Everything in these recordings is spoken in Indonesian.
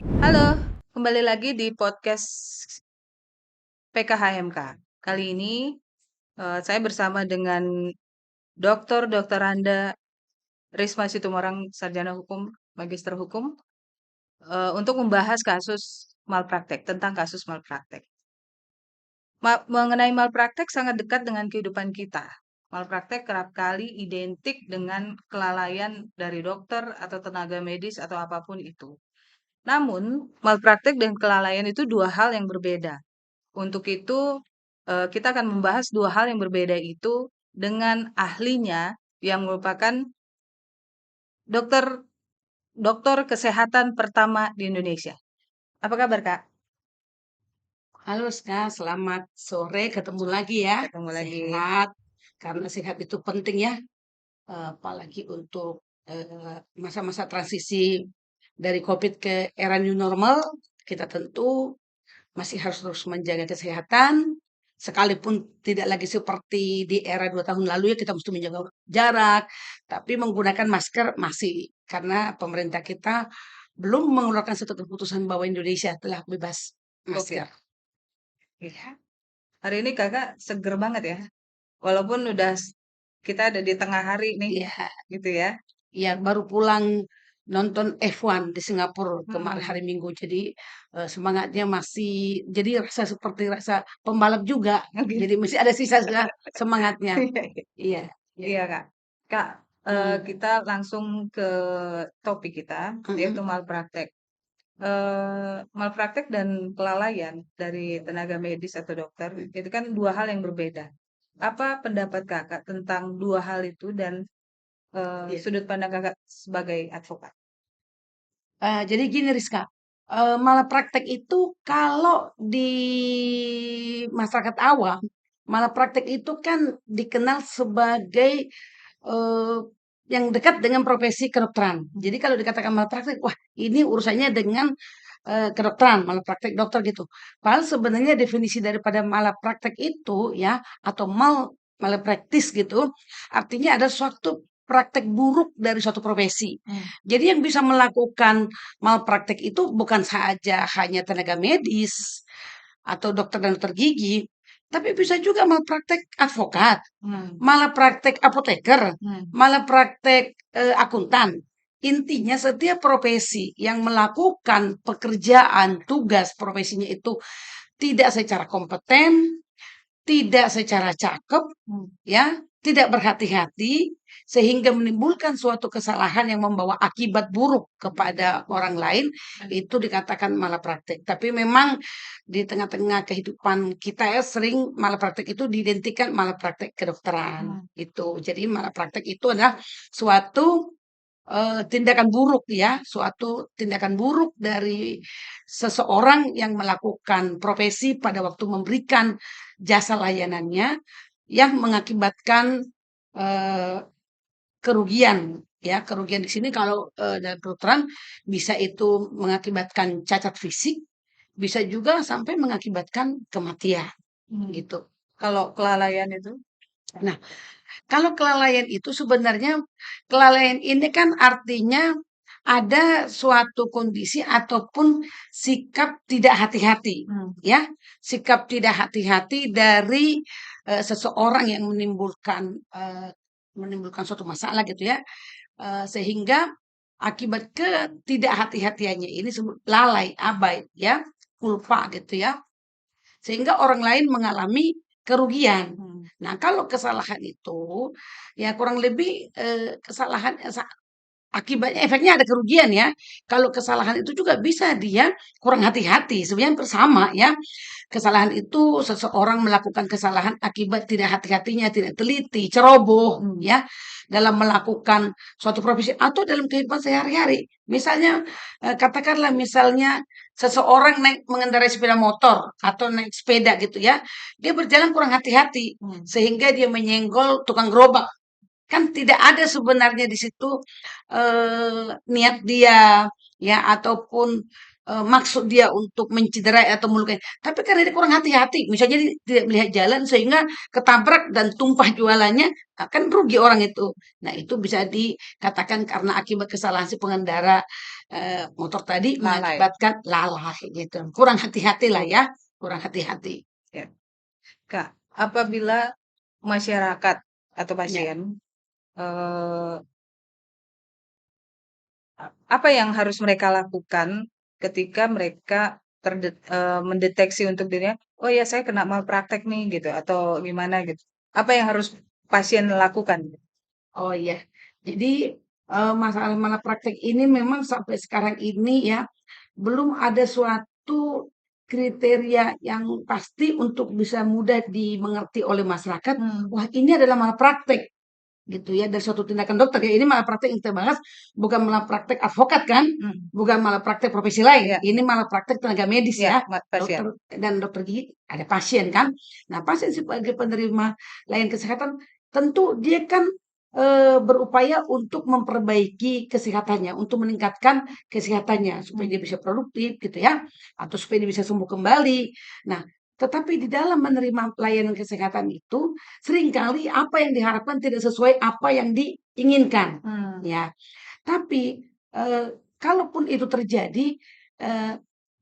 Halo, kembali lagi di podcast PKHMK. Kali ini saya bersama dengan Dr. Anda Risma Situmorang, Sarjana Hukum, Magister Hukum, untuk membahas tentang kasus malpraktek. Mengenai malpraktek sangat dekat dengan kehidupan kita. Malpraktek kerap kali identik dengan kelalaian dari dokter atau tenaga medis atau apapun itu. Namun, malpraktek dan kelalaian itu dua hal yang berbeda. Untuk itu, kita akan membahas dua hal yang berbeda itu dengan ahlinya yang merupakan dokter dokter kesehatan pertama di Indonesia. Apa kabar, Kak? Halo Ska, selamat sore, ketemu lagi ya. Ketemu lagi. Sehat, karena sehat itu penting ya, apalagi untuk masa-masa transisi dari COVID ke era new normal, kita tentu masih harus terus menjaga kesehatan, sekalipun tidak lagi seperti di era 2 tahun lalu ya kita mesti menjaga jarak, tapi menggunakan masker masih, karena pemerintah kita belum mengeluarkan satu keputusan bahwa Indonesia telah bebas Oke. masker. Iya. Hari ini Kakak seger banget ya. Walaupun kita ada di tengah hari nih, Iya. gitu ya. Ya, baru pulang nonton F1 di Singapura kemarin Hmm. hari Minggu. Jadi semangatnya masih, jadi rasa seperti rasa pembalap juga. Oke. Jadi masih ada sisa semangatnya. Iya, iya. Iya, iya. Iya, Kak. Kak, Hmm, kita langsung ke topik kita, yaitu mm-mm. malpraktek. Malpraktek dan kelalaian dari tenaga medis atau dokter itu kan dua hal yang berbeda. Apa pendapat Kakak tentang dua hal itu dan Iya. sudut pandang Kakak sebagai advokat? Jadi gini Rizka, malapraktek itu kalau di masyarakat awam, malapraktek itu kan dikenal sebagai eh, yang dekat dengan profesi kedokteran. Jadi kalau dikatakan malapraktek, wah ini urusannya dengan kedokteran, malapraktek dokter gitu. Padahal sebenarnya definisi daripada malapraktek itu ya atau malapraktis gitu, artinya ada suatu praktek buruk dari suatu profesi. Hmm. Jadi yang bisa melakukan malpraktek itu bukan saja hanya tenaga medis atau dokter dan dokter gigi, tapi bisa juga malpraktek advokat, Hmm. malah praktek apoteker, Hmm. malah praktek akuntan. Intinya setiap profesi yang melakukan pekerjaan, tugas profesinya itu tidak secara kompeten, tidak secara cakep, Hmm. ya, tidak berhati-hati, sehingga menimbulkan suatu kesalahan yang membawa akibat buruk kepada orang lain, itu dikatakan malapraktek. Tapi memang di tengah-tengah kehidupan kita ya sering malapraktek itu diidentikan malapraktek kedokteran. Hmm. Itu. Jadi malapraktek itu adalah suatu tindakan buruk ya, suatu tindakan buruk dari seseorang yang melakukan profesi pada waktu memberikan jasa layanannya yang mengakibatkan eh, kerugian ya, kerugian di sini kalau dalam kedokteran bisa itu mengakibatkan cacat fisik, bisa juga sampai mengakibatkan kematian Hmm. gitu. Kalau kelalaian itu? Nah, kalau kelalaian itu sebenarnya kelalaian ini kan artinya ada suatu kondisi ataupun sikap tidak hati-hati, Hmm. ya, sikap tidak hati-hati dari seseorang yang menimbulkan suatu masalah gitu ya, sehingga akibat ketidakhati-hatiannya ini lalai, abai, ya, lupa gitu ya, sehingga orang lain mengalami kerugian. Hmm. Nah, kalau kesalahan itu ya kurang lebih kesalahan akibatnya efeknya ada kerugian ya. Kalau kesalahan itu juga bisa dia kurang hati-hati. Sebenarnya bersama ya. Kesalahan itu seseorang melakukan kesalahan akibat tidak hati-hatinya, tidak teliti, ceroboh Hmm. ya dalam melakukan suatu profesi atau dalam kehidupan sehari-hari. Misalnya katakanlah misalnya seseorang mengendarai sepeda motor atau naik sepeda gitu ya. Dia berjalan kurang hati-hati Hmm. sehingga dia menyenggol tukang gerobak. Kan tidak ada sebenarnya di situ niat dia ya ataupun maksud dia untuk mencederai atau melukai. Tapi karena dia kurang hati-hati, misalnya dia tidak melihat jalan sehingga ketabrak dan tumpah jualannya, akan rugi orang itu. Nah, itu bisa dikatakan karena akibat kesalahan si pengendara motor tadi Lalai. mengakibatkan lalai gitu. Kurang hati-hati lah Oke. ya, kurang hati-hati. Ya. Kak, apabila masyarakat atau Ya. pasien eh, apa yang harus mereka lakukan ketika mereka mendeteksi untuk dirinya, oh ya saya kena malpraktek nih gitu atau gimana gitu. Apa yang harus pasien lakukan? Oh iya. Jadi masalah malapraktek ini memang sampai sekarang ini ya belum ada suatu kriteria yang pasti untuk bisa mudah dimengerti oleh masyarakat. Hmm. Wah, ini adalah malapraktek gitu ya dari suatu tindakan dokter ya. Ini malapraktek yang kita bahas bukan malapraktek advokat kan? Hmm. Bukan malapraktek profesi lain. Ya, Ini malapraktek tenaga medis ya, ya. pasien. Dokter dan dokter gigi ada pasien kan. Nah, pasien sebagai penerima layanan kesehatan tentu dia kan berupaya untuk memperbaiki kesehatannya, untuk meningkatkan kesehatannya supaya Hmm. dia bisa produktif gitu ya, atau supaya dia bisa sembuh kembali. Nah, tetapi di dalam menerima pelayanan kesehatan itu seringkali apa yang diharapkan tidak sesuai apa yang diinginkan, Hmm. ya. Tapi kalaupun itu terjadi, eee,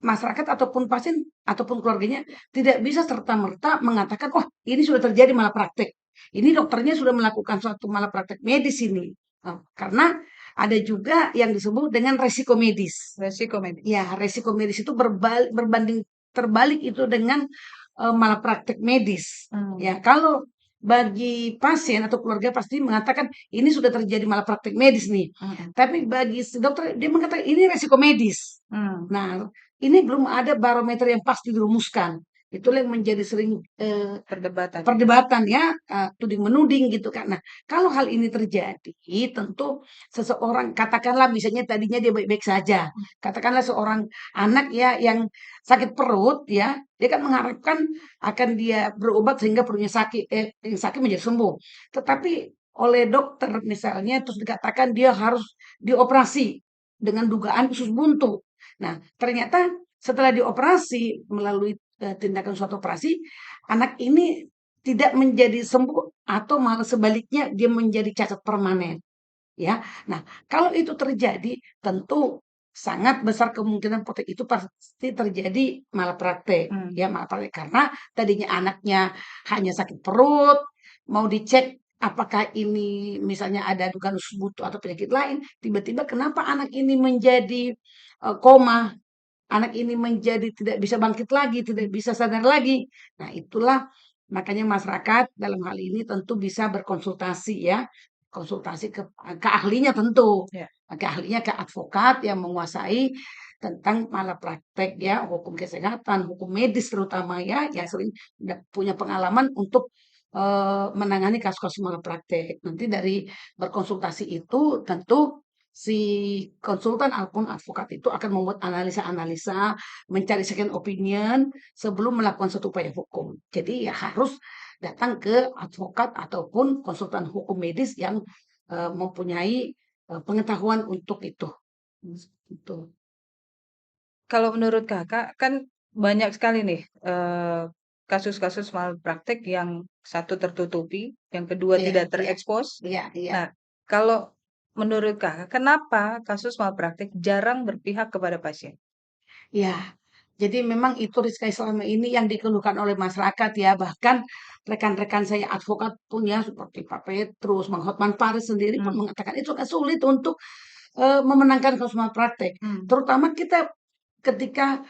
masyarakat ataupun pasien ataupun keluarganya tidak bisa serta-merta mengatakan, "Oh, ini sudah terjadi malapraktik. Ini dokternya sudah melakukan suatu malapraktik medis ini." Karena ada juga yang disebut dengan resiko medis. Resiko medis. Ya, resiko medis itu berbanding terbalik itu dengan, malapraktik medis. Hmm. Ya, kalau bagi pasien atau keluarga pasti mengatakan, "Ini sudah terjadi malapraktik medis nih." Hmm. Tapi bagi si dokter dia mengatakan, "Ini resiko medis." Hmm. Nah, ini belum ada barometer yang pasti dirumuskan. Itulah yang menjadi sering, Perdebatan. perdebatan ya, tuding-menuding gitu kan. Nah, kalau hal ini terjadi, tentu seseorang katakanlah misalnya tadinya dia baik-baik saja, katakanlah seorang anak ya yang sakit perut ya, dia kan mengharapkan akan dia berobat sehingga perutnya sakit yang sakit menjadi sembuh. Tetapi oleh dokter misalnya terus dikatakan dia harus dioperasi dengan dugaan usus buntu. Nah, ternyata setelah dioperasi melalui, tindakan suatu operasi, anak ini tidak menjadi sembuh atau malah sebaliknya dia menjadi cacat permanen, ya. Nah, kalau itu terjadi tentu sangat besar kemungkinan itu pasti terjadi malapraktek, Hmm. ya malapraktek karena tadinya anaknya hanya sakit perut, mau dicek apakah ini misalnya ada dugaan usus buntu atau penyakit lain, tiba-tiba kenapa anak ini menjadi, koma, anak ini menjadi tidak bisa bangkit lagi, tidak bisa sadar lagi. Nah, itulah makanya masyarakat dalam hal ini tentu bisa berkonsultasi ya, konsultasi ke ahlinya tentu, Ya. ke ahlinya, ke advokat yang menguasai tentang malapraktek ya, hukum kesehatan, hukum medis terutama ya, yang Ya. sering punya pengalaman untuk menangani kasus-kasus malapraktek. Nanti dari berkonsultasi itu tentu si konsultan ataupun advokat itu akan membuat analisa-analisa, mencari second opinion sebelum melakukan suatu upaya hukum. Jadi ya harus datang ke advokat ataupun konsultan hukum medis yang mempunyai pengetahuan untuk itu. Gitu. Kalau menurut Kakak, kan banyak sekali nih kasus-kasus malpraktek yang satu tertutupi, yang kedua Iya, tidak iya, terekspos. iya, iya. Nah, kalau menurut Kakak, kenapa kasus malpraktek jarang berpihak kepada pasien? Ya, jadi memang itu Rizka selama ini yang dikeluhkan oleh masyarakat ya. Bahkan rekan-rekan saya advokat pun ya seperti Pak Petrus, Bang Hotman Paris sendiri pun Hmm. mengatakan itu agak sulit untuk memenangkan kasus malpraktek. Hmm. Terutama kita ketika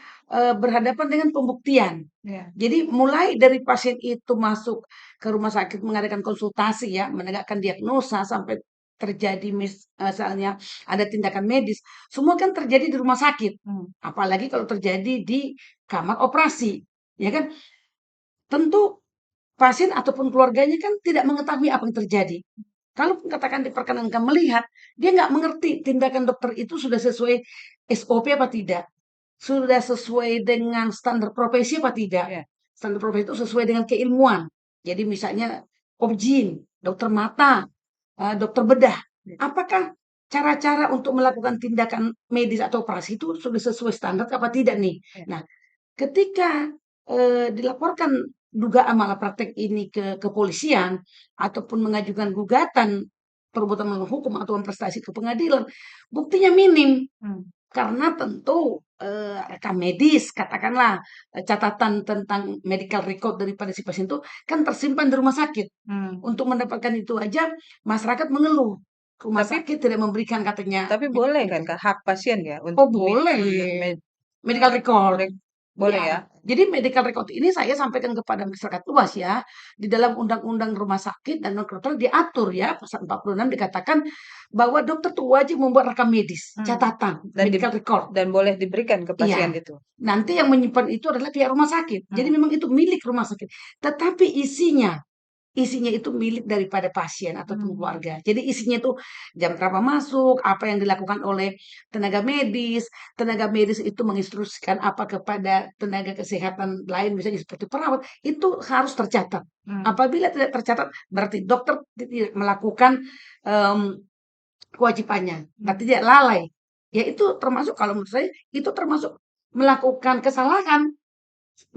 berhadapan dengan pembuktian. Ya. Jadi mulai dari pasien itu masuk ke rumah sakit mengadakan konsultasi ya, menegakkan diagnosa sampai terjadi misalnya ada tindakan medis, semua kan terjadi di rumah sakit. Hmm. Apalagi kalau terjadi di kamar operasi, ya kan? Tentu pasien ataupun keluarganya kan tidak mengetahui apa yang terjadi. Kalau katakan diperkenankan melihat, dia nggak mengerti tindakan dokter itu sudah sesuai SOP apa tidak, sudah sesuai dengan standar profesi apa tidak. Ya. Standar profesi itu sesuai dengan keilmuan. Jadi misalnya objin, dokter mata, dokter bedah. Ya. Apakah cara-cara untuk melakukan tindakan medis atau operasi itu sudah sesuai standar apa tidak nih? Ya. Nah, ketika dilaporkan dugaan malapraktek ini ke kepolisian ataupun mengajukan gugatan perbuatan melawan hukum atau prestasi ke pengadilan, buktinya minim. Hmm. karena tentu rekam medis, katakanlah catatan tentang medical record daripada si pasien itu kan tersimpan di rumah sakit. Hmm. Untuk mendapatkan itu aja masyarakat mengeluh. Rumah Tapi sakit tidak memberikan katanya tapi boleh kan medical. Kak, hak pasien ya Oh untuk boleh, medical record. boleh Ya, ya? jadi medical record ini saya sampaikan kepada masyarakat luas ya. Di dalam Undang-Undang Rumah Sakit dan Kedokteran diatur ya, pasal 46 dikatakan bahwa dokter tuh wajib membuat rekam medis, Hmm. catatan, Dan medical record. dan boleh diberikan ke pasien Iya. itu. Nanti yang menyimpan itu adalah pihak rumah sakit. Jadi Hmm. memang itu milik rumah sakit. Tetapi isinya itu milik daripada pasien ataupun Hmm. keluarga. Jadi isinya itu jam berapa masuk, apa yang dilakukan oleh tenaga medis itu menginstruksikan apa kepada tenaga kesehatan lain, misalnya seperti perawat, itu harus tercatat. Hmm. Apabila tidak tercatat, berarti dokter tidak melakukan em, kewajibannya, berarti dia lalai. Ya itu termasuk kalau menurut saya itu termasuk melakukan kesalahan.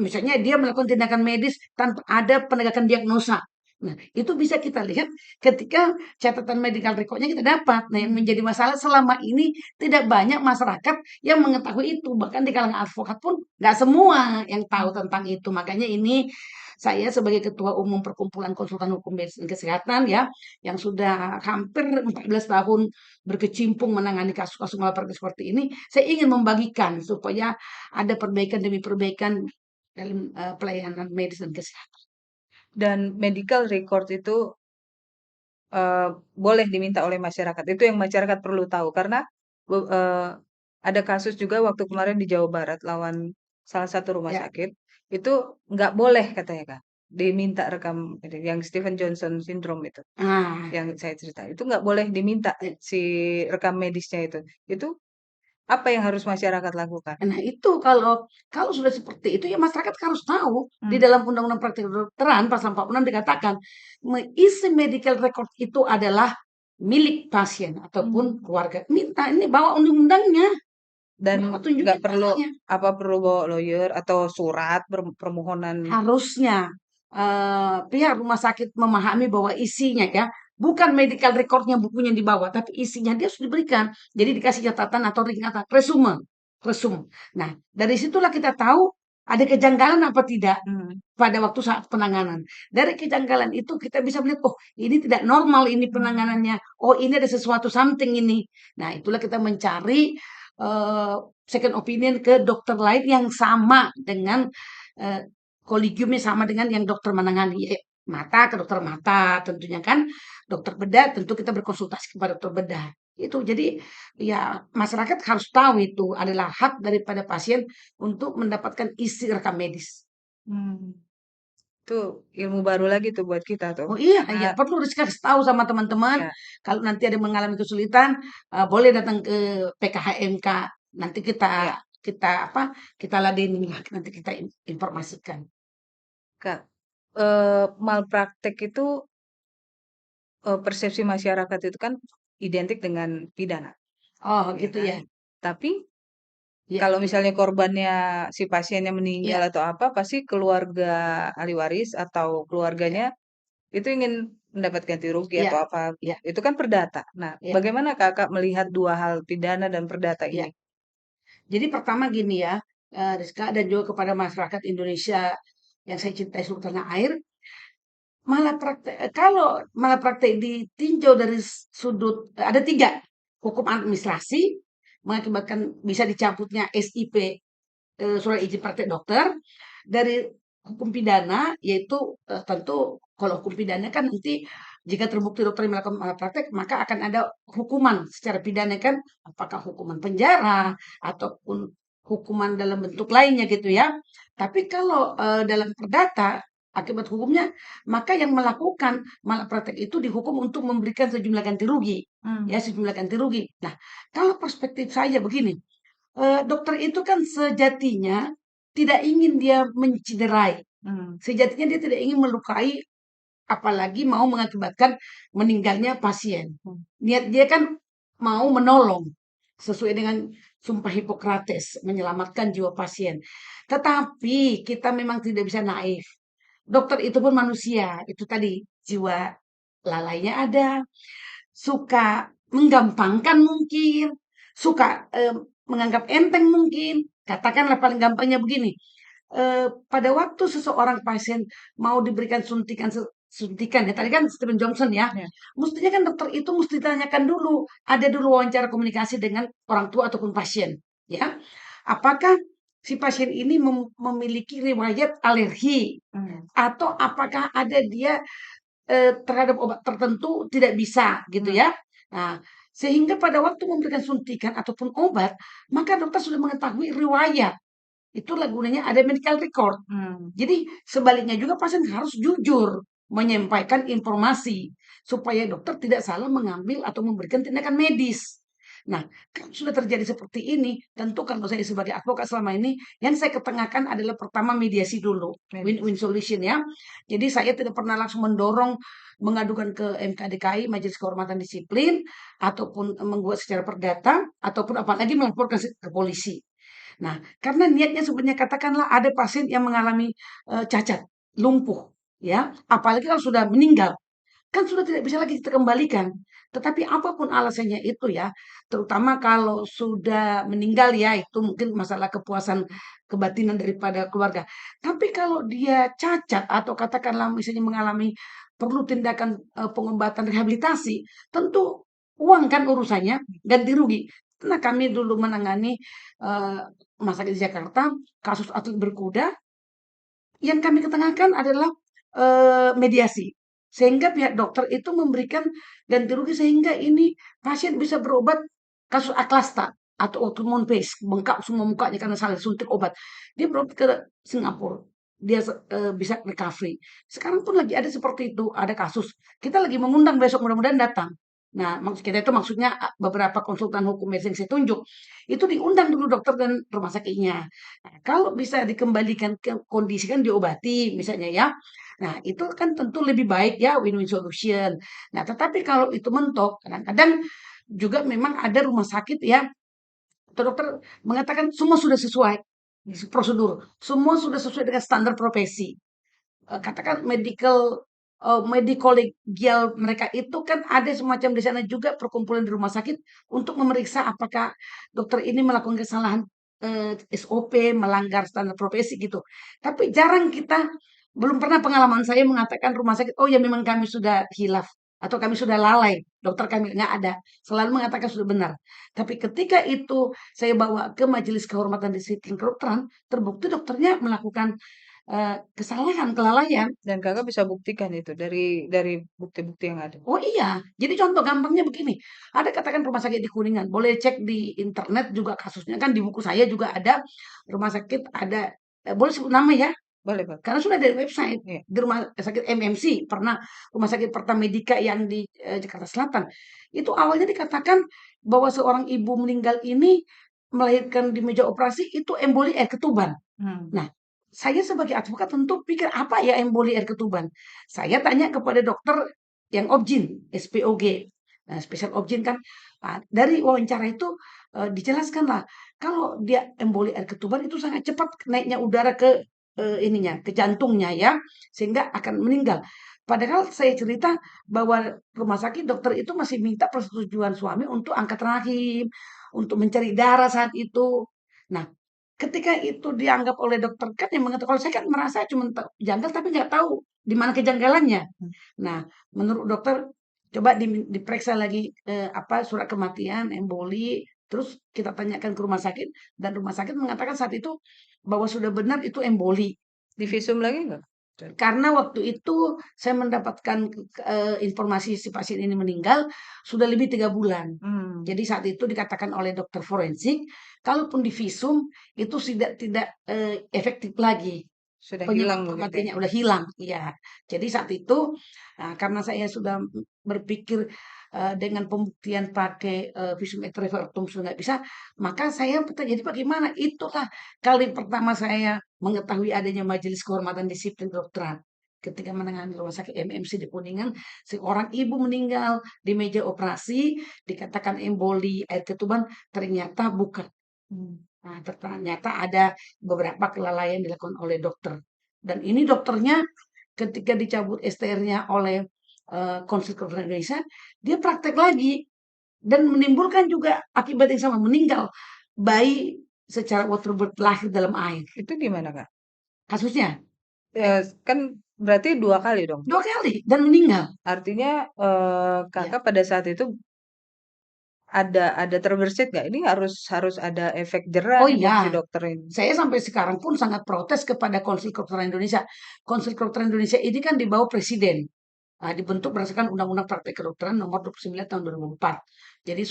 Misalnya dia melakukan tindakan medis tanpa ada penegakan diagnosa. Nah, itu bisa kita lihat ketika catatan medical record-nya kita dapat. Nah, yang menjadi masalah selama ini tidak banyak masyarakat yang mengetahui itu. Bahkan di kalangan advokat pun nggak semua yang tahu Hmm. tentang itu. Makanya ini saya sebagai Ketua Umum Perkumpulan Konsultan Hukum Medis dan Kesehatan ya, yang sudah hampir 14 tahun berkecimpung menangani kasus-kasus malapraktik seperti ini, saya ingin membagikan supaya ada perbaikan demi perbaikan dalam pelayanan medis dan kesehatan. Dan medical record itu eh, boleh diminta oleh masyarakat. Itu yang masyarakat perlu tahu karena be- eh, ada kasus juga waktu kemarin di Jawa Barat lawan salah satu rumah Ya, sakit itu nggak boleh katanya Kak diminta rekam yang Stephen Johnson syndrome itu nah, yang saya cerita itu nggak boleh diminta ya, si rekam medisnya itu apa yang harus masyarakat lakukan? nah itu kalau sudah seperti itu ya masyarakat harus tahu di Hmm. dalam Undang-Undang Praktik Kedokteran pasal 46 dikatakan isi medical record itu adalah milik pasien ataupun Hmm. keluarga. Minta ini bawa undang-undangnya, Dan bawa nggak tunjukin perlu datanya. apa perlu bawa lawyer atau surat permohonan. Harusnya pihak rumah sakit memahami bahwa isinya ya, bukan medical record-nya bukunya dibawa, tapi isinya dia harus diberikan. Jadi dikasih catatan atau ringkasan, resume, resume. Nah, dari situlah kita tahu ada kejanggalan apa tidak Hmm. pada waktu saat penanganan. Dari kejanggalan itu kita bisa melihat, oh ini tidak normal ini Hmm. penanganannya. Oh ini ada sesuatu something ini. Nah itulah kita mencari second opinion ke dokter lain yang sama dengan eh, kolegiumnya sama dengan yang dokter menangani. Mata ke dokter mata tentunya kan. Dokter bedah tentu kita berkonsultasi kepada dokter bedah. Itu jadi ya masyarakat harus tahu itu adalah hak daripada pasien untuk mendapatkan isi rekam medis. Hmm. Itu ilmu baru lagi tuh buat kita tuh. Oh iya, Karena iya perlu kasih tahu sama teman-teman ya, kalau nanti ada mengalami kesulitan boleh datang ke PKHMK. Nanti kita ya, kita apa? Kita ladenin lah, nanti kita informasikan. Kak, malpraktek itu persepsi masyarakat itu kan identik dengan pidana, Oh ya gitu kan? ya. Tapi Iya, kalau iya, misalnya korbannya si pasiennya meninggal iya, atau apa, pasti keluarga ahli waris atau iya, keluarganya itu ingin mendapat ganti rugi iya, atau apa. iya, Itu kan perdata. Nah, iya, bagaimana Kakak melihat dua hal pidana dan perdata iya. ini? Jadi pertama gini ya, Rizka dan juga kepada masyarakat Indonesia yang saya cintai seluruh tanah air, kalau malapraktek ditinjau dari sudut ada tiga hukum administrasi mengakibatkan bisa dicabutnya SIP surat izin praktek dokter dari hukum pidana yaitu tentu kalau hukum pidana kan nanti jika terbukti dokter yang melakukan malapraktek maka akan ada hukuman secara pidana kan apakah hukuman penjara ataupun hukuman dalam bentuk lainnya gitu ya. Tapi kalau dalam perdata akibat hukumnya maka yang melakukan malapraktek itu dihukum untuk memberikan sejumlah ganti rugi Hmm. ya sejumlah ganti rugi. Nah, kalau perspektif saya begini, dokter itu kan sejatinya tidak ingin dia menciderai, Hmm. sejatinya dia tidak ingin melukai, apalagi mau mengakibatkan meninggalnya pasien. Hmm. Niat dia kan mau menolong sesuai dengan Sumpah Hipokrates, menyelamatkan jiwa pasien. Tetapi kita memang tidak bisa naif. Dokter itu pun manusia, itu tadi jiwa lalainya ada, suka menggampangkan mungkin, suka menganggap enteng mungkin. Katakanlah paling gampangnya begini, pada waktu seseorang pasien mau diberikan suntikan ya, tadi kan Steven Johnson ya, Ya. mestinya kan dokter itu mesti ditanyakan dulu, ada dulu wawancara komunikasi dengan orang tua ataupun pasien, ya. Apakah si pasien ini memiliki riwayat alergi Hmm. atau apakah ada dia terhadap obat tertentu tidak bisa gitu Hmm. ya. Nah, sehingga pada waktu memberikan suntikan ataupun obat, maka dokter sudah mengetahui riwayat. Itulah gunanya ada medical record. Hmm. Jadi sebaliknya juga pasien harus jujur menyampaikan informasi supaya dokter tidak salah mengambil atau memberikan tindakan medis. Nah, kalau sudah terjadi seperti ini, tentu kalau saya sebagai advokat selama ini, yang saya ketengahkan adalah pertama mediasi dulu, Medis. win-win solution ya. Jadi saya tidak pernah langsung mendorong mengadukan ke MKDKI, Majelis Kehormatan Disiplin, ataupun membuat secara perdata, ataupun apalagi melaporkan ke polisi. Nah, karena niatnya sebenarnya katakanlah ada pasien yang mengalami cacat, lumpuh, ya, apalagi kalau sudah meninggal, kan sudah tidak bisa lagi kita kembalikan. Tetapi apapun alasannya itu ya, terutama kalau sudah meninggal ya, itu mungkin masalah kepuasan kebatinan daripada keluarga. Tapi kalau dia cacat atau katakanlah misalnya mengalami perlu tindakan pengobatan rehabilitasi, tentu uang kan urusannya, ganti rugi. Nah, kami dulu menangani eh, rumah sakit di Jakarta, kasus atlet berkuda, yang kami ketengahkan adalah mediasi. Sehingga pihak dokter itu memberikan ganti rugi sehingga ini pasien bisa berobat kasus aklasta atau autoimmune pace, bengkak semua mukanya karena salah suntik obat. Dia berobat ke Singapura. Dia bisa recovery. Sekarang pun lagi ada seperti itu, ada kasus. Kita lagi mengundang besok mudah-mudahan datang. Nah, maksud kita itu maksudnya beberapa konsultan hukum medis yang saya tunjuk itu diundang dulu dokter dan rumah sakitnya. Nah, kalau bisa dikembalikan ke kondisi kan diobati misalnya ya. Nah, itu kan tentu lebih baik ya win-win solution. Nah, tetapi kalau itu mentok, kadang-kadang juga memang ada rumah sakit ya, atau dokter mengatakan semua sudah sesuai prosedur, semua sudah sesuai dengan standar profesi. Katakan medicolegial mereka itu kan ada semacam di sana juga perkumpulan di rumah sakit untuk memeriksa apakah dokter ini melakukan kesalahan SOP, melanggar standar profesi gitu. Tapi jarang kita, belum pernah pengalaman saya mengatakan rumah sakit, oh ya memang kami sudah hilaf atau kami sudah lalai, dokter kami nggak ada. Selalu mengatakan sudah benar. Tapi ketika itu saya bawa ke Majelis Kehormatan Disiplin Kedokteran, terbukti dokternya melakukan kesalahan, kelalaian. Dan Kakak bisa buktikan itu dari bukti-bukti yang ada. Oh iya, jadi contoh gampangnya begini, ada katakan rumah sakit di Kuningan, boleh cek di internet juga kasusnya kan di buku saya juga ada rumah sakit ada, boleh sebut nama ya, Boleh, Pak? karena sudah dari website Iya. di rumah sakit MMC pernah rumah sakit Pertamedika yang di Jakarta Selatan. Itu awalnya dikatakan bahwa seorang ibu meninggal ini melahirkan di meja operasi itu emboli air ketuban. Hmm. Nah, saya sebagai advokat tentu pikir apa ya emboli air ketuban. Saya tanya kepada dokter yang objin, SPOG. Nah, spesial objin kan. Nah, dari wawancara itu dijelaskanlah kalau dia emboli air ketuban itu sangat cepat naiknya udara ke ininya, ke jantungnya ya, sehingga akan meninggal. Padahal saya cerita bahwa rumah sakit dokter itu masih minta persetujuan suami untuk angkat rahim, untuk mencari darah saat itu. Nah, ketika itu dianggap oleh dokter kan yang mengetahui, kalau saya kan merasa cuma janggal tapi nggak tahu di mana kejanggalannya. Hmm. Nah, menurut dokter coba diperiksa lagi apa surat kematian, emboli, terus kita tanyakan ke rumah sakit dan rumah sakit mengatakan saat itu bahwa sudah benar itu emboli. Divisum lagi nggak? Karena waktu itu saya mendapatkan informasi si pasien ini meninggal sudah lebih 3 bulan. Hmm. Jadi saat itu dikatakan oleh dokter forensik, kalaupun divisum itu tidak efektif lagi. Sudah Penyebab hilang begitu ya? kematiannya udah hilang, iya. Jadi saat itu, karena saya sudah berpikir, dengan pembuktian pakai, visum et repertum sudah nggak bisa, maka saya jadi bagaimana? Itulah kali pertama saya mengetahui adanya Majelis Kehormatan Disiplin Kedokteran. Ketika menangani rumah sakit MMC di Kuningan, seorang ibu meninggal di meja operasi, dikatakan emboli air ketuban, ternyata bukan. Hmm. Nah, ternyata ada beberapa kelalaian dilakukan oleh dokter. Dan ini dokternya ketika dicabut STR-nya oleh Konsil Kedokteran Indonesia, dia praktek lagi dan menimbulkan juga akibat yang sama, meninggal. bayi secara waterboard lahir dalam air. Itu gimana, Kak? Kasusnya Kan berarti 2 kali dong? 2 kali dan meninggal. Artinya, Ya. Kakak pada saat itu ada terbersit nggak? Ini harus harus ada efek jerah Oh nih buat si iya, dokter ini. saya sampai sekarang pun sangat protes kepada Konsil Kedokteran Indonesia. Konsil Kedokteran Indonesia ini kan di bawah presiden. Dibentuk berdasarkan Undang-Undang Praktek Kedokteran Nomor 29 Tahun 2004. Jadi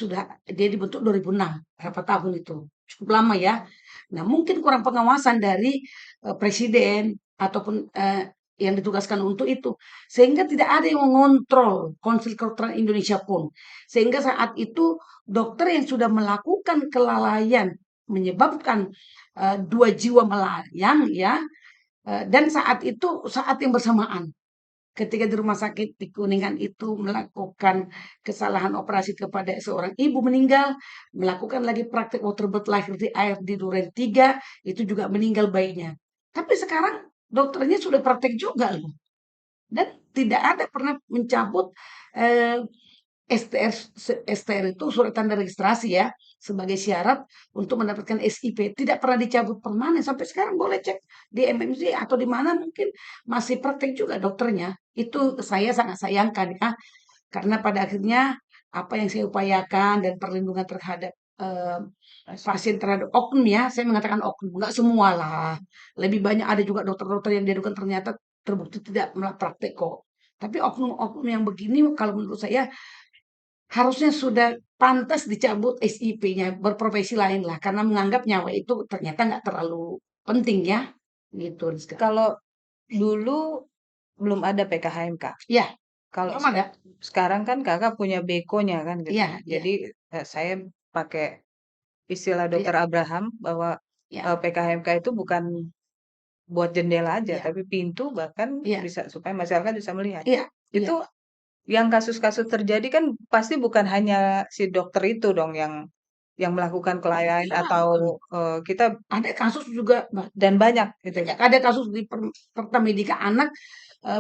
dia dibentuk 2006, berapa tahun itu? Cukup lama ya. Nah, mungkin kurang pengawasan dari presiden ataupun yang ditugaskan untuk itu, sehingga tidak ada yang mengontrol Konsil Kedokteran Indonesia pun. Sehingga saat itu dokter yang sudah melakukan kelalaian menyebabkan 2 jiwa melayang ya, dan saat yang bersamaan ketika di rumah sakit di Kuningan itu melakukan kesalahan operasi kepada seorang ibu meninggal, melakukan lagi praktek waterboard lahir di air di Duren 3, itu juga meninggal bayinya. Tapi sekarang dokternya sudah praktek juga loh. Dan tidak ada pernah mencabut eh, STR, STR itu surat tanda registrasi ya, sebagai syarat untuk mendapatkan SIP. Tidak pernah dicabut permanen sampai sekarang, boleh cek di MMC atau di mana mungkin masih praktek juga dokternya. Itu saya sangat sayangkan ya, karena pada akhirnya apa yang saya upayakan dan perlindungan terhadap eh, pasien terhadap oknum ya, saya mengatakan oknum, nggak semua lah. Lebih banyak ada juga dokter-dokter yang diadukan ternyata terbukti tidak praktek kok. Tapi oknum-oknum yang begini kalau menurut saya harusnya sudah pantas dicabut SIP-nya, berprofesi lain lah, karena menganggap nyawa itu ternyata nggak terlalu penting ya, gitu Rizka. Kalau dulu belum ada PKHMK. Ya, Kalau belum ada. sekarang kan Kakak punya bekonya kan gitu. Iya, iya, Jadi, saya pakai istilah iya, Dokter Abraham bahwa, iya, PKHMK itu bukan buat jendela aja, iya, tapi pintu bahkan iya, bisa supaya masyarakat bisa melihat. iya, iya, Itu yang kasus-kasus terjadi kan pasti bukan hanya si dokter itu dong yang melakukan kelalaian iya. atau, kita Ada kasus juga, Mbak. dan banyak gitu ya. Banyak ada kasus di Pertamedika anak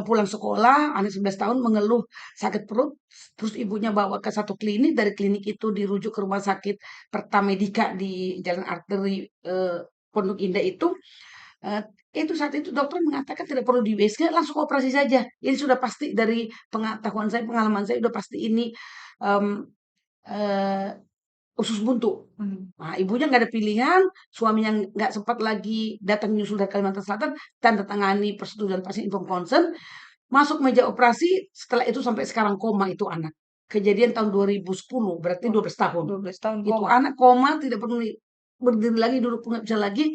pulang sekolah, anak 11 tahun mengeluh sakit perut, terus ibunya bawa ke satu klinik, dari klinik itu dirujuk ke rumah sakit Pertamedika di Jalan Arteri Pondok Indah itu. eh, itu saat itu dokter mengatakan tidak perlu di USG, langsung operasi saja. Ini sudah pasti dari pengetahuan saya, pengalaman saya, udah pasti ini em, eh, usus buntu. Mhm. Nah, ibunya nggak ada pilihan, suaminya nggak sempat lagi datang nyusul dari Kalimantan Selatan, tanda tangani persetujuan pasien informed consent, masuk meja operasi, setelah itu sampai sekarang koma itu anak. Kejadian tahun 2010, berarti Wah, 12 tahun. 12 tahun Itu koma. anak koma, tidak perlu berdiri lagi, duduk pun nggak bisa lagi,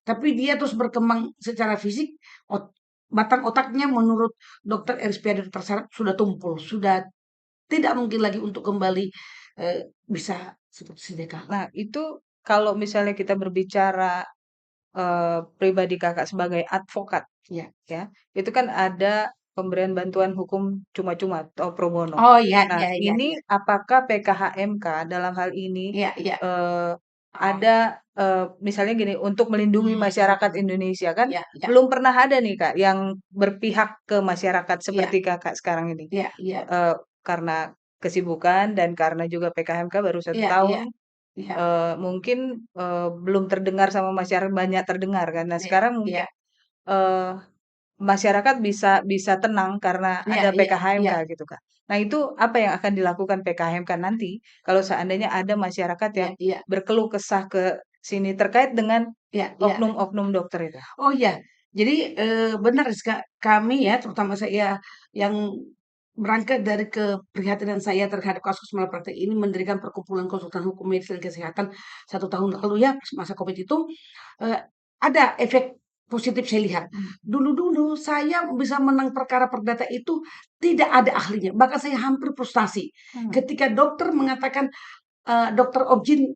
tapi dia terus berkembang secara fisik, batang otaknya menurut dokter RSPAD Persarap sudah tumpul, sudah tidak mungkin lagi untuk kembali bisa seperti sedia kala. Nah, itu kalau misalnya kita berbicara, pribadi Kakak sebagai advokat Ya. ya, itu kan ada pemberian bantuan hukum cuma-cuma atau pro bono. Oh, ya, Nah, ya, ya, ini ya. apakah PKHMK dalam hal ini, Iya, iya. eee, ada, misalnya gini, untuk melindungi masyarakat Indonesia kan Iya, iya, belum pernah ada nih, Kak, yang berpihak ke masyarakat iya, seperti Kakak sekarang ini. iya, iya, Karena kesibukan dan karena juga PKHMK baru 1 iya, tahun, iya, iya, mungkin, belum terdengar sama masyarakat, banyak terdengar kan. Nah, iya, sekarang iya, mungkin, eee, masyarakat bisa bisa tenang karena iya, ada iya, PKHMK iya, gitu, Kak. Nah, itu apa yang akan dilakukan PKHMK nanti kalau seandainya ada masyarakat iya, yang iya, berkeluh kesah ke sini terkait dengan iya, iya. oknum-oknum dokter itu? Oh iya, jadi benar Rizka, kami ya, terutama saya yang berangkat dari keprihatinan saya terhadap kasus malpraktek ini, mendirikan perkumpulan konsultan hukum medis dan kesehatan 1 tahun lalu ya, pas masa COVID itu, eee, ada efek positif saya lihat. Mhm. Dulu-dulu saya bisa menang perkara perdata itu tidak ada ahlinya, bahkan saya hampir frustasi. Mmm, Ketika dokter mengatakan, dokter objin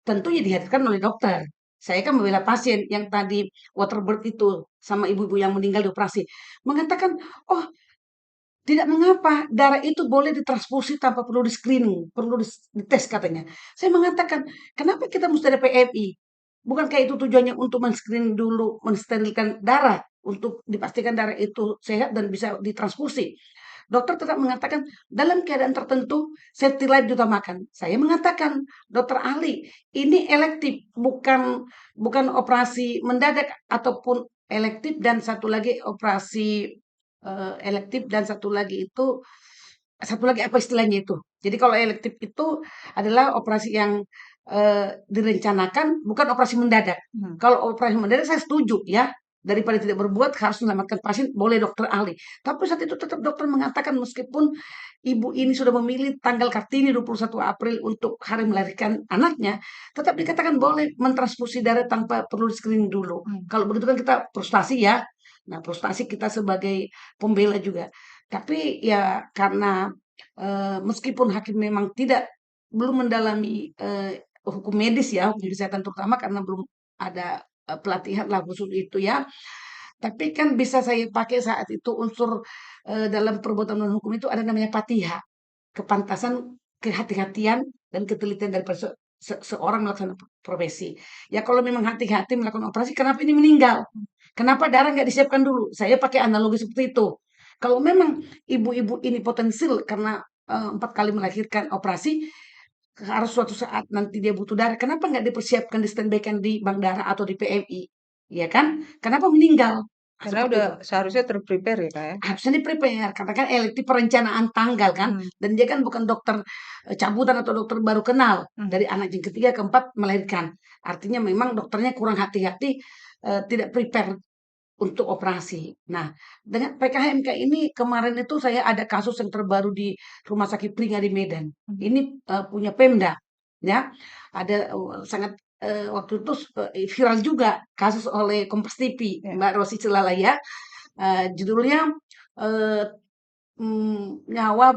tentunya dihadirkan oleh dokter. Saya kan membela pasien yang tadi waterbird itu sama ibu-ibu yang meninggal di operasi. Mengatakan, "Oh, tidak mengapa, darah itu boleh ditransfusi tanpa perlu di-screening, perlu dites," katanya. Saya mengatakan, "Kenapa kita mesti ada PMI? Bukankah itu tujuannya untuk men-screening dulu, mensterilkan darah, untuk dipastikan darah itu sehat dan bisa ditransfusi?" dokter tetap mengatakan dalam keadaan tertentu steroid diutamakan. Saya mengatakan, dokter ahli, ini elektif, bukan bukan operasi mendadak ataupun elektif dan satu lagi operasi elektif dan satu lagi apa istilahnya itu. Jadi kalau elektif itu adalah operasi yang direncanakan, bukan operasi mendadak. Hmm. Kalau operasi mendadak saya setuju ya, daripada tidak berbuat harus menyelamatkan pasien, boleh dokter ahli. Tapi saat itu tetap dokter mengatakan meskipun ibu ini sudah memilih tanggal Kartini 21 April untuk hari melahirkan anaknya, tetap dikatakan boleh mentransfusi darah tanpa perlu screening dulu. Hmm. Kalau begitu kan kita frustasi ya. Nah, frustasi kita sebagai pembela juga. Tapi ya karena meskipun hakim memang belum mendalami hukum medis ya, hukum kesehatan terutama karena belum ada pelatihan lah khusus itu ya. Tapi kan bisa saya pakai saat itu unsur dalam perbuatan melawan hukum itu ada namanya patiha, kepantasan, kehati-hatian dan ketelitian dari seorang melaksanakan profesi. Ya kalau memang hati-hati melakukan operasi, kenapa ini meninggal? Kenapa darah nggak disiapkan dulu? Saya pakai analogi seperti itu. Kalau memang ibu-ibu ini potensial karena 4 kali melahirkan operasi, harus suatu saat nanti dia butuh darah, kenapa nggak dipersiapkan di standby-kan di bank darah atau di PMI? Ya kan? Kenapa meninggal? Nah, Karena seperti udah itu. seharusnya terprepare ya Kak ya. Harusnya di-prepare karena kan elektif perencanaan tanggal kan, Hmm. dan dia kan bukan dokter cabutan atau dokter baru kenal Hmm. dari anak yang ketiga keempat melahirkan. Artinya memang dokternya kurang hati-hati, tidak prepare untuk operasi. Nah, dengan PKHMK ini kemarin itu saya ada kasus yang terbaru di Rumah Sakit Pringa di Medan. Hmm. Ini punya Pemda, ya. Ada sangat waktu itu viral juga kasus oleh Kompas TV, Ya. Mbak Rosi Celalaya. Judulnya eh, nyawa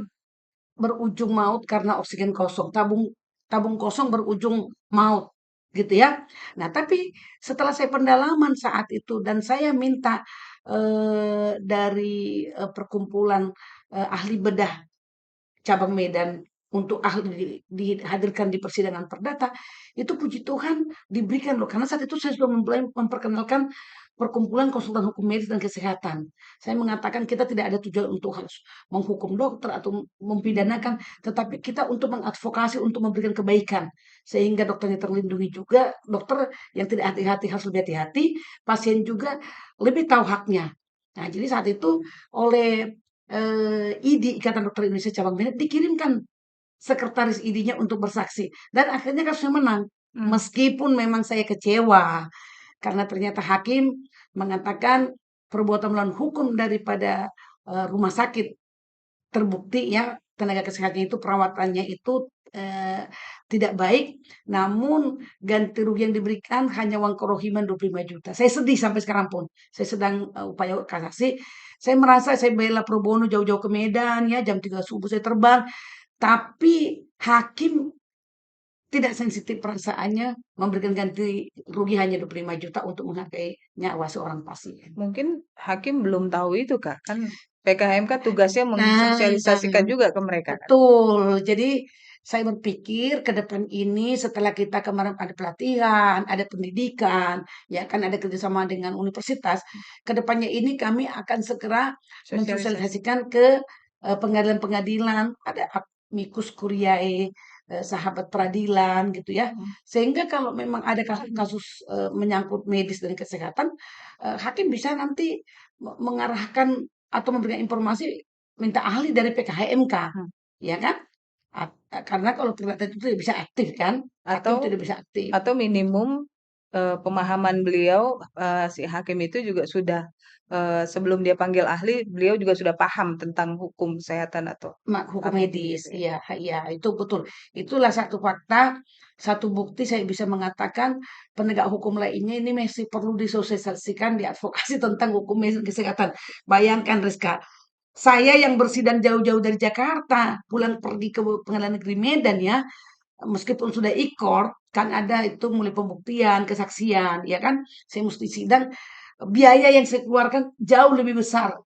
berujung maut karena oksigen kosong, tabung tabung kosong berujung maut, gitu ya. Nah, tapi setelah saya pendalaman saat itu dan saya minta dari perkumpulan ahli bedah cabang Medan untuk ahli dihadirkan di persidangan perdata, itu puji Tuhan diberikan loh. Karena saat itu saya sudah mulai memperkenalkan perkumpulan konsultan hukum medis dan kesehatan. Saya mengatakan kita tidak ada tujuan untuk harus menghukum dokter atau mempidanakan, tetapi kita untuk mengadvokasi untuk memberikan kebaikan sehingga dokternya terlindungi juga, dokter yang tidak hati-hati harus lebih hati-hati, pasien juga lebih tahu haknya. Nah, jadi saat itu oleh IDI, Ikatan Dokter Indonesia Cabang Medan, dikirimkan sekretaris ID-nya untuk bersaksi. Dan akhirnya kasusnya menang. Hmm. Meskipun memang saya kecewa, karena ternyata hakim mengatakan perbuatan melawan hukum daripada rumah sakit terbukti ya tenaga kesehatannya itu perawatannya itu eh, tidak baik, namun ganti rugi yang diberikan hanya uang kerohiman 25 juta. Saya sedih sampai sekarang pun. Saya sedang upaya kasasi. Saya merasa saya bela pro bono jauh-jauh ke Medan ya jam 3 subuh saya terbang, tapi hakim tidak sensitif perasaannya memberikan ganti rugi hanya 25 juta untuk menghargai nyawa seorang pasien. Mungkin hakim belum tahu itu Kak. Kan PKHMK tugasnya Nah, mensosialisasikan juga ke mereka kan. betul. Jadi saya berpikir ke depan ini setelah kita kemarin ada pelatihan, ada pendidikan, ya kan ada kerjasama dengan universitas. Ke depannya ini kami akan segera Sosialisasi. mensosialisasikan ke pengadilan-pengadilan, ada amicus curiae, sahabat peradilan gitu ya. Hmm. Sehingga kalau memang ada kasus-kasus menyangkut medis dan kesehatan, hakim bisa nanti mengarahkan atau memberikan informasi minta ahli dari PKHMK, Hmm. ya kan? Karena kalau perdata itu tidak bisa aktif kan, hakim Atau tidak bisa aktif. atau minimum pemahaman beliau si hakim itu juga sudah sebelum dia panggil ahli, beliau juga sudah paham tentang hukum kesehatan atau Hukum apapun medis, gitu ya. iya, iya, itu betul. Itulah satu fakta, satu bukti saya bisa mengatakan penegak hukum lainnya ini masih perlu disosialisasikan, diadvokasi tentang hukum medis dan kesehatan. Bayangkan Rizka, saya yang bersidang jauh-jauh dari Jakarta, pulang pergi ke Pengadilan Negeri Medan ya, meskipun sudah ikor, kan ada itu mulai pembuktian, kesaksian, ya kan? Saya mesti sidang, biaya yang saya keluarkan jauh lebih besar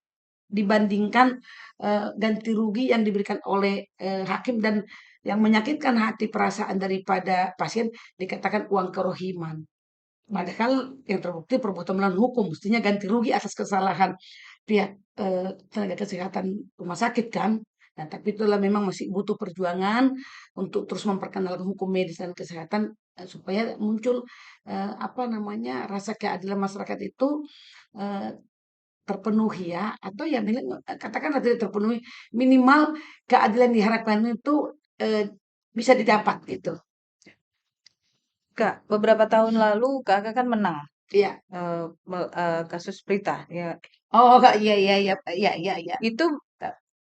dibandingkan ganti rugi yang diberikan oleh hakim dan yang menyakitkan hati perasaan daripada pasien dikatakan uang kerohiman. Ya. Padahal yang terbukti perbuatan melawan hukum, mestinya ganti rugi atas kesalahan. pihak, tenaga kesehatan rumah sakit kan. Nah, tapi itulah memang masih butuh perjuangan untuk terus memperkenalkan hukum medis dan kesehatan, supaya muncul, apa namanya, rasa keadilan masyarakat itu, eee, terpenuhi ya, atau ya katakanlah tidak terpenuhi, minimal keadilan diharapkan itu, bisa didapat gitu. Kak, beberapa tahun lalu Kakak kan menang Iya. kasus Prita ya. Oh, iya iya iya, iya iya iya. Itu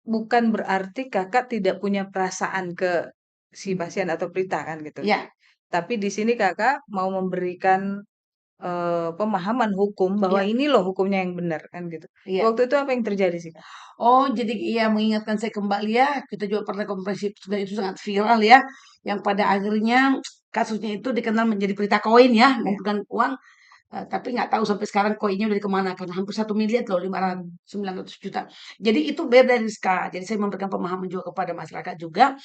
bukan berarti Kakak tidak punya perasaan ke si pasien atau Prita kan gitu. Iya Tapi di sini Kakak mau memberikan pemahaman hukum bahwa iya ini loh hukumnya yang benar kan gitu. iya. Waktu itu apa yang terjadi sih Kak? Oh, jadi iya mengingatkan saya kembali ya, kita juga pernah konferensi dan itu sangat viral ya, yang pada akhirnya kasusnya itu dikenal menjadi berita koin ya, Ya. mengumpulkan uang, tapi nggak tahu sampai sekarang koinnya udah dikemanakan, hampir 1 miliar loh, Hmm. 900 juta. Jadi itu beda Rizka. Jadi saya memberikan pemahaman juga kepada masyarakat juga.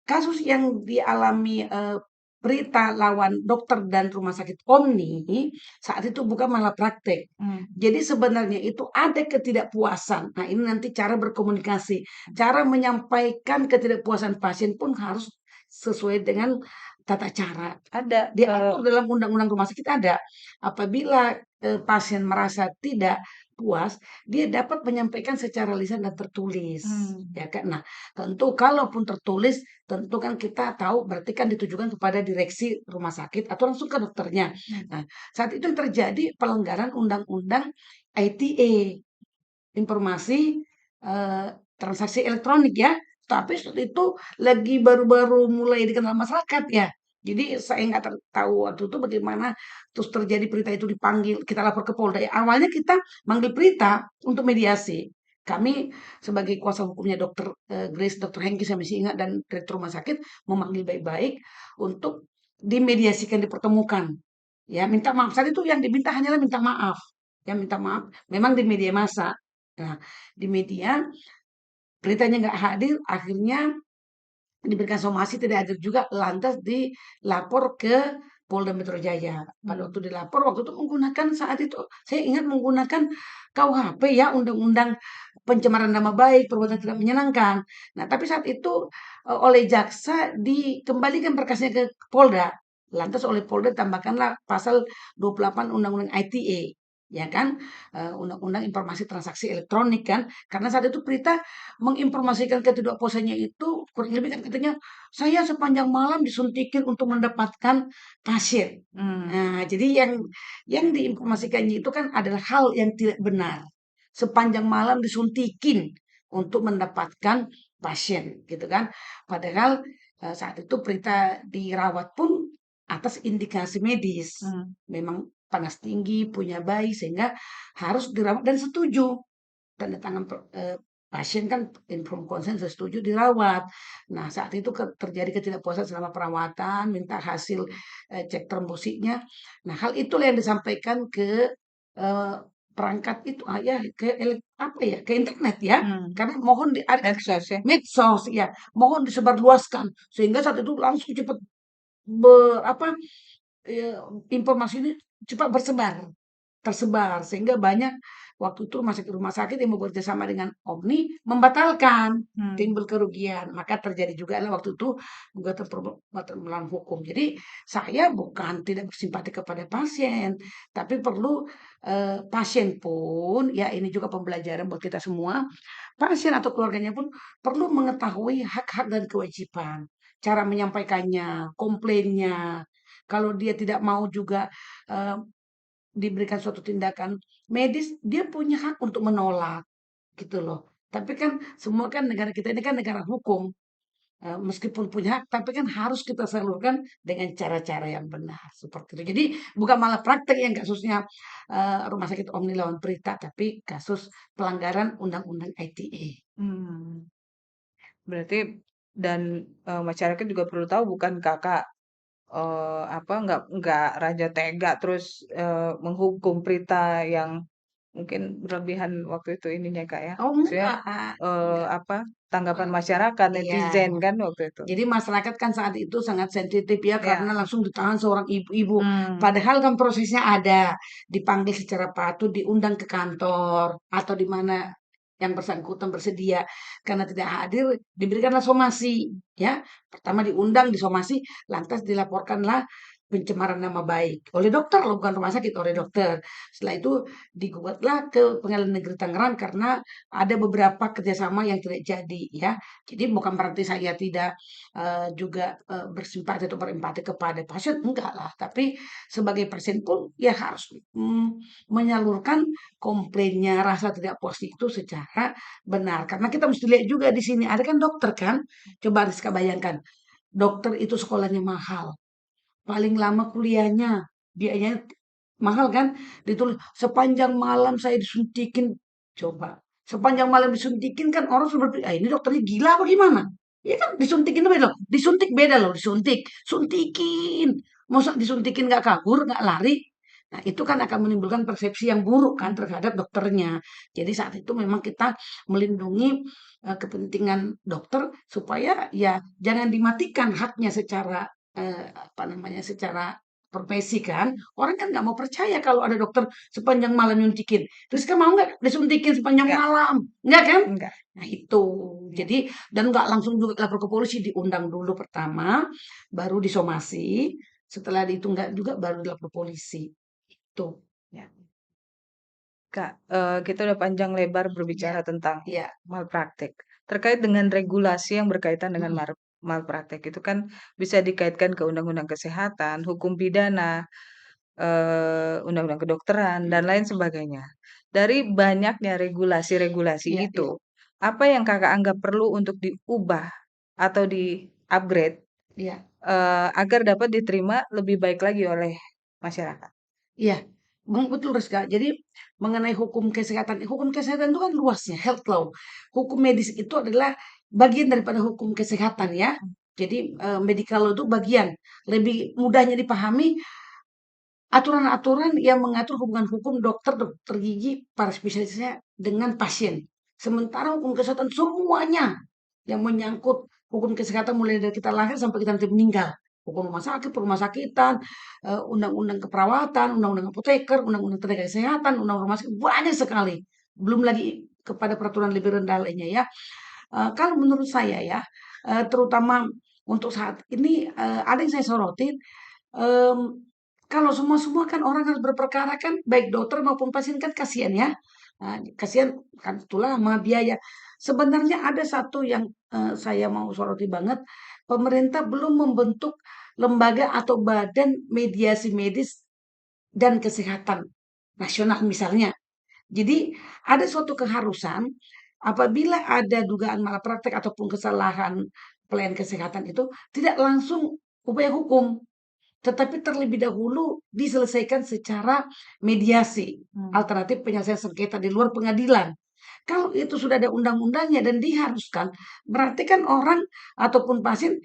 Kasus yang dialami, Prita lawan dokter dan rumah sakit Omni, saat itu bukan malapraktik. Hmm. Jadi sebenarnya itu ada ketidakpuasan. Nah, ini nanti cara berkomunikasi, cara menyampaikan ketidakpuasan pasien pun harus sesuai dengan tata cara. Ada Diatur dalam undang-undang rumah sakit ada. Apabila, pasien merasa tidak puas, dia dapat menyampaikan secara lisan dan tertulis, hmm. ya kan. Nah, tentu kalaupun tertulis, tentu kan kita tahu berarti kan ditujukan kepada direksi rumah sakit atau langsung ke dokternya. Hmm. Nah, saat itu yang terjadi pelanggaran undang-undang ITE, informasi, eee, transaksi elektronik ya. Tapi saat itu lagi baru-baru mulai dikenal masyarakat ya. Jadi saya nggak tahu waktu itu bagaimana terus terjadi berita itu dipanggil, kita lapor ke Polda ya. Awalnya kita manggil Prita untuk mediasi. Kami sebagai kuasa hukumnya Dokter, Grace, Dokter Hengki saya masih ingat dan direktur rumah sakit memanggil baik-baik untuk dimediasikan, dipertemukan. Ya, minta maaf. Saat itu yang diminta hanyalah minta maaf. Ya minta maaf memang di media massa. Nah, di media beritanya nggak hadir, akhirnya diberikan somasi tidak hadir juga, lantas dilapor ke Polda Metro Jaya. Pada Hmm. waktu dilapor, waktu itu menggunakan saat itu saya ingat menggunakan KUHP ya, Undang-Undang Pencemaran Nama Baik, Perbuatan Tidak Menyenangkan. Nah, tapi saat itu oleh jaksa dikembalikan berkasnya ke Polda. Lantas oleh Polda tambahkanlah pasal 28 Undang-Undang ITE, ya kan, Undang-Undang Informasi Transaksi Elektronik kan. Karena saat itu Prita menginformasikan ketidakpuasannya itu kurang lebih kan katanya, "Saya sepanjang malam disuntikin untuk mendapatkan pasien." Hmm. Nah, jadi yang diinformasikannya itu kan adalah hal yang tidak benar. Sepanjang malam disuntikin untuk mendapatkan pasien, gitu kan. Padahal, saat itu Prita dirawat pun atas indikasi medis. Hmm. Memang panas tinggi, punya bayi, sehingga harus dirawat dan setuju. Tanda tangan pasien kan informed consent setuju dirawat. Nah, saat itu terjadi ketidakpuasan selama perawatan, minta hasil, cek trombositnya. Nah, hal itulah yang disampaikan ke, eee, perangkat itu, ya ke apa ya, ke internet ya. Hmm. Karena mohon ada kan Medsos ya. medsos ya, mohon disebarluaskan. Sehingga saat itu langsung cepat apa, eee, informasi ini cepat tersebar sehingga banyak waktu itu rumah sakit yang bekerja sama dengan Omni membatalkan, Hmm. timbul kerugian. Maka terjadi juga lah waktu itu gugatan perbuatan melawan hukum. Jadi saya bukan tidak bersimpati kepada pasien, tapi perlu, pasien pun ya ini juga pembelajaran buat kita semua, pasien atau keluarganya pun perlu mengetahui hak-hak dan kewajiban, cara menyampaikannya, komplainnya. Kalau dia tidak mau juga, eee diberikan suatu tindakan medis, dia punya hak untuk menolak, gitu loh. Tapi kan semua kan negara kita ini kan negara hukum, meskipun punya hak, tapi kan harus kita salurkan dengan cara-cara yang benar, seperti itu. Jadi bukan malah praktek yang kasusnya, Rumah Sakit Omni lawan Prita, tapi kasus pelanggaran Undang-Undang ITE. Hmm. Berarti dan masyarakat juga perlu tahu bukan Kakak apa nggak raja tega terus menghukum Prita yang mungkin berlebihan waktu itu ininya Kak ya. Oh Maksudnya enggak, apa tanggapan eee, masyarakat iya. netizen kan waktu itu. Jadi masyarakat kan saat itu sangat sensitif ya karena Ya. langsung ditahan seorang ibu-ibu. Hmm. Padahal kan prosesnya ada, dipanggil secara patut, diundang ke kantor atau di mana yang bersangkutan bersedia karena tidak hadir diberikanlah somasi ya. Pertama diundang, disomasi, lantas dilaporkanlah pencemaran nama baik oleh dokter loh, bukan rumah sakit, oleh dokter. Setelah itu digugatlah ke Pengadilan Negeri Tangerang karena ada beberapa kerjasama yang tidak jadi ya. Jadi bukan berarti saya tidak juga bersimpati atau berempati kepada pasien, enggak lah. Tapi sebagai pasien pun ya harus menyalurkan komplainnya, rasa tidak puas itu secara benar. Karena kita mesti lihat juga di sini ada kan dokter kan. Coba Rizka bayangkan, dokter itu sekolahnya mahal, paling lama kuliahnya, biayanya mahal kan? Ditulis sepanjang malam saya disuntikin. Coba, sepanjang malam disuntikin kan orang sudah berpikir, ah ini dokternya gila apa gimana? Ya kan disuntikin itu beda loh. Disuntik beda loh, disuntik. Suntikin. Masa disuntikin nggak kabur, nggak lari? Nah, itu kan akan menimbulkan persepsi yang buruk kan terhadap dokternya. Jadi saat itu memang kita melindungi kepentingan dokter supaya ya jangan dimatikan haknya secara apa namanya secara profesi kan. Orang kan nggak mau percaya kalau ada dokter sepanjang malam nyuntikin. Terus kan mau nggak disuntikin sepanjang Enggak, malam? Nggak kan? enggak. Nah itu. Ya. Jadi dan nggak langsung juga lapor ke polisi, diundang dulu pertama, baru disomasi. Setelah itu nggak juga baru dilapor polisi. Itu. Ya. Kak, kita udah panjang lebar Ya. berbicara tentang Ya. malpraktik. Terkait dengan regulasi yang berkaitan dengan Mm, malpraktik itu kan bisa dikaitkan ke undang-undang kesehatan, hukum pidana, undang-undang kedokteran, dan lain sebagainya. Dari banyaknya regulasi-regulasi ya, itu, ya, apa yang Kakak anggap perlu untuk diubah atau di-upgrade ya. agar dapat diterima lebih baik lagi oleh masyarakat? Iya, betul Rizka. Jadi mengenai hukum kesehatan itu kan luasnya, health law. Hukum medis itu adalah bagian daripada hukum kesehatan ya. Jadi medical law itu bagian. Lebih mudahnya dipahami aturan-aturan yang mengatur hubungan hukum dokter, dokter gigi, para spesialisnya dengan pasien. Sementara hukum kesehatan semuanya yang menyangkut hukum kesehatan mulai dari kita lahir sampai kita nanti meninggal. Hukum rumah sakit, rumah sakitan, undang-undang keperawatan, undang-undang apoteker, undang-undang tenaga kesehatan, undang rumah sakit, banyak sekali. Belum lagi kepada peraturan lebih rendah lainnya ya. Kalau menurut saya ya, terutama untuk saat ini ada yang saya sorotin, Mmm, kalau semua-semua kan orang harus berperkara kan, baik dokter maupun pasien kan kasihan ya. Kasihan kan itu lama, biaya. Sebenarnya ada satu yang, saya mau soroti banget, pemerintah belum membentuk lembaga atau badan mediasi medis dan kesehatan nasional misalnya. Jadi ada suatu keharusan apabila ada dugaan malapraktek ataupun kesalahan pelayanan kesehatan itu tidak langsung upaya hukum. Tetapi terlebih dahulu diselesaikan secara mediasi, Hmm. alternatif penyelesaian sengketa di luar pengadilan. Kalau itu sudah ada undang-undangnya dan diharuskan, berarti kan orang ataupun pasien,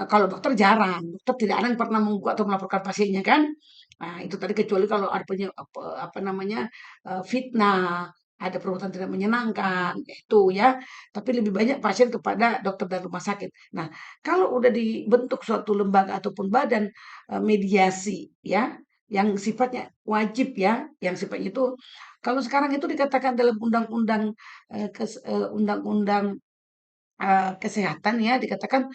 kalau dokter jarang, dokter tidak ada yang pernah menggugat atau melaporkan pasiennya kan. Nah, itu tadi kecuali kalau ada apa namanya, fitnah, ada perbuatan tidak menyenangkan, itu ya. Tapi lebih banyak pasien kepada dokter dan rumah sakit. Nah, kalau udah dibentuk suatu lembaga ataupun badan mediasi ya, yang sifatnya wajib ya, yang sifatnya itu kalau sekarang itu dikatakan dalam undang-undang undang-undang kesehatan ya dikatakan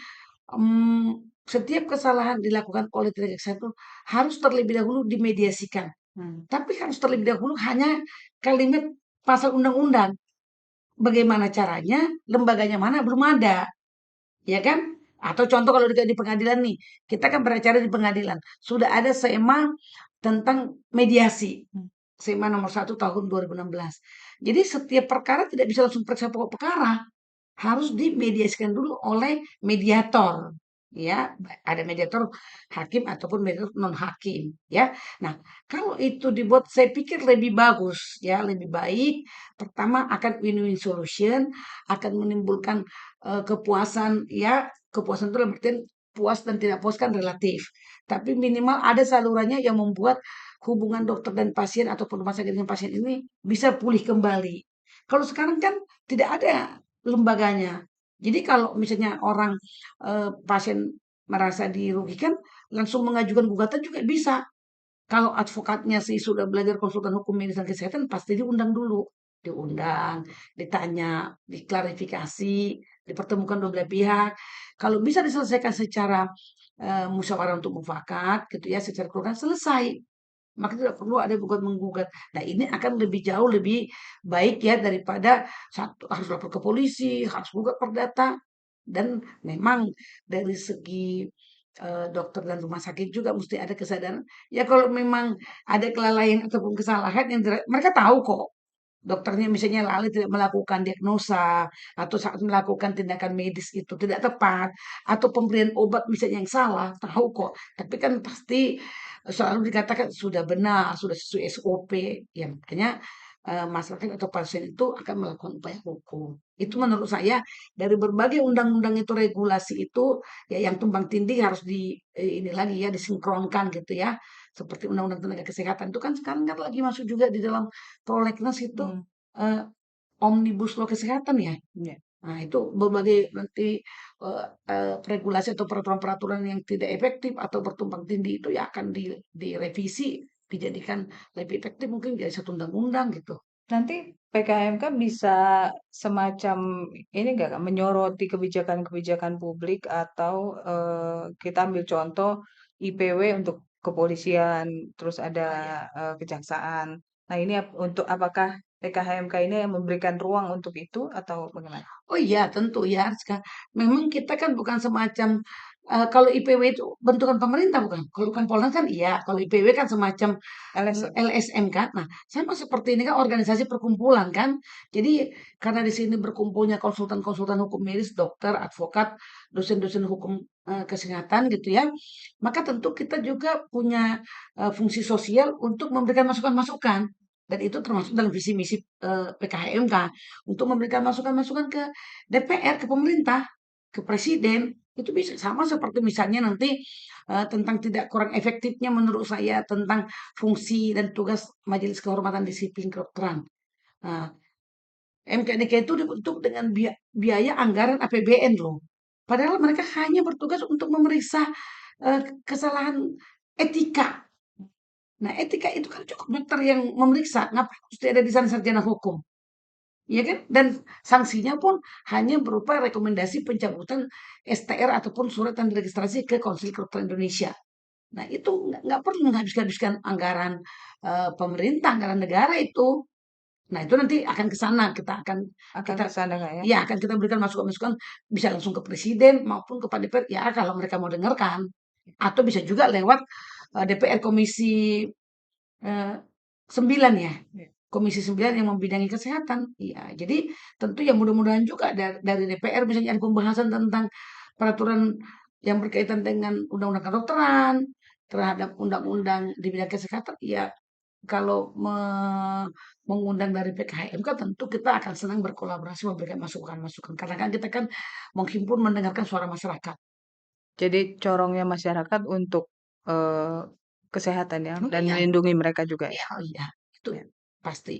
setiap kesalahan dilakukan oleh tenaga kesehatan itu harus terlebih dahulu dimediasikan. Hmm. Tapi harus terlebih dahulu hanya kalimat pasal undang-undang. Bagaimana caranya? Lembaganya mana? Belum ada. Ya kan? Atau contoh kalau di pengadilan nih, kita kan beracara di pengadilan. Sudah ada SEMA tentang mediasi. Hmm. SEMA nomor 1 tahun 2016. Jadi setiap perkara tidak bisa langsung periksa pokok perkara. Harus dimediasikan dulu oleh mediator. Ya, ada mediator hakim ataupun mediator non hakim. Ya, nah kalau itu dibuat, saya pikir lebih bagus. Ya, lebih baik. Pertama akan win-win solution, akan menimbulkan kepuasan. Ya, kepuasan itu dalam artian puas dan tidak puas kan relatif. Tapi minimal ada salurannya yang membuat hubungan dokter dan pasien ataupun rumah sakit dengan pasien ini bisa pulih kembali. Kalau sekarang kan tidak ada lembaganya. Jadi kalau misalnya orang pasien merasa dirugikan, langsung mengajukan gugatan juga bisa. Kalau advokatnya sih sudah belajar konsultan hukum medis dan kesehatan, pasti diundang dulu. Diundang, ditanya, diklarifikasi, dipertemukan dua belah pihak. Kalau bisa diselesaikan secara musyawarah untuk mufakat, gitu ya, secara keluarga selesai. Maka tidak perlu ada gugat menggugat. Nah ini akan lebih jauh lebih baik ya daripada satu harus lapor ke polisi, harus gugat perdata. Dan memang dari segi dokter dan rumah sakit juga mesti ada kesadaran. Ya kalau memang ada kelalaian ataupun kesalahan yang mereka tahu kok. Dokternya misalnya lalai tidak melakukan diagnosa atau saat melakukan tindakan medis itu tidak tepat atau pemberian obat misalnya yang salah, tahu kok. Tapi kan pasti selalu dikatakan sudah benar, sudah sesuai SOP. Ya makanya masyarakat atau pasien itu akan melakukan upaya hukum. Itu menurut saya dari berbagai undang-undang itu regulasi itu ya yang tumpang tindih harus ini lagi ya disinkronkan gitu ya. Seperti undang-undang tenaga kesehatan itu kan sekarang kan lagi masuk juga di dalam prolegnas itu Hmm, eh, omnibus law kesehatan ya. ya. Nah, itu berbagai nanti regulasi atau peraturan-peraturan yang tidak efektif atau bertumpang tindih itu ya akan direvisi, dijadikan lebih efektif mungkin jadi satu undang-undang gitu. Nanti PKMK bisa semacam ini nggak Kak, menyoroti kebijakan-kebijakan publik atau kita ambil contoh IPW untuk kepolisian, terus ada Ah, ya. kejaksaan. Nah ini untuk apakah PKHMK ini yang memberikan ruang untuk itu atau bagaimana? Oh iya, tentu ya, Rizka. Memang kita kan bukan semacam kalau IPW itu bentukan pemerintah bukan? Kalau Kompolnas kan iya, kalau IPW kan semacam LSM. LSM kan. Nah, sama seperti ini kan organisasi perkumpulan kan. Jadi karena di sini berkumpulnya konsultan-konsultan hukum medis, dokter, advokat, dosen-dosen hukum kesehatan gitu ya. Maka tentu kita juga punya fungsi sosial untuk memberikan masukan-masukan. Dan itu termasuk dalam visi misi PKHMK untuk memberikan masukan-masukan ke DPR, ke pemerintah, ke presiden. Itu bisa sama seperti misalnya nanti tentang tidak kurang efektifnya menurut saya tentang fungsi dan tugas Majelis Kehormatan Disiplin Kedokteran. Nah, MKDK itu dibentuk dengan biaya anggaran APBN loh. Padahal mereka hanya bertugas untuk memeriksa kesalahan etika. Nah, etika itu kan cukup dokter yang memeriksa. Ngapain mesti ada di sana sarjana hukum? Iya kan? Dan sanksinya pun hanya berupa rekomendasi pencabutan STR ataupun surat yang diregistrasi ke Konsil Kedokteran Indonesia. Nah, itu nggak perlu menghabiskan anggaran pemerintah, anggaran negara itu. Nah, itu nanti akan ke sana, Akan kita ke sana Kak ya? ya akan kita berikan masukan-masukan bisa langsung ke presiden maupun kepada DPR ya kalau mereka mau dengarkan. Atau bisa juga lewat DPR Komisi 9 ya. Ya. Komisi 9 yang membidangi kesehatan. Iya, jadi tentu ya mudah-mudahan juga dari DPR misalnya ada pembahasan tentang peraturan yang berkaitan dengan undang-undang kedokteran, terhadap undang-undang di bidang kesehatan, ya kalau mengundang dari PKHMK tentu kita akan senang berkolaborasi memberikan masukan-masukan. Karena kan kita kan menghimpun mendengarkan suara masyarakat. Jadi corongnya masyarakat untuk eh, kesehatan ya Oh dan iya, melindungi mereka juga ya. iya, oh iya, itu Ya. pasti.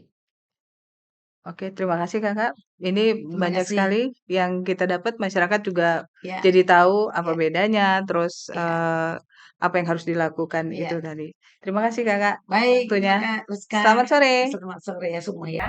Oke, terima kasih Kakak. Ini Terima banyak kasih. sekali yang kita dapat, masyarakat juga Ya, jadi tahu apa ya, bedanya, terus ya, apa yang harus dilakukan itu ya. tadi. Terima kasih Kakak Baik, waktunya. Kak Rizka. Selamat sore. Selamat sore ya semua ya.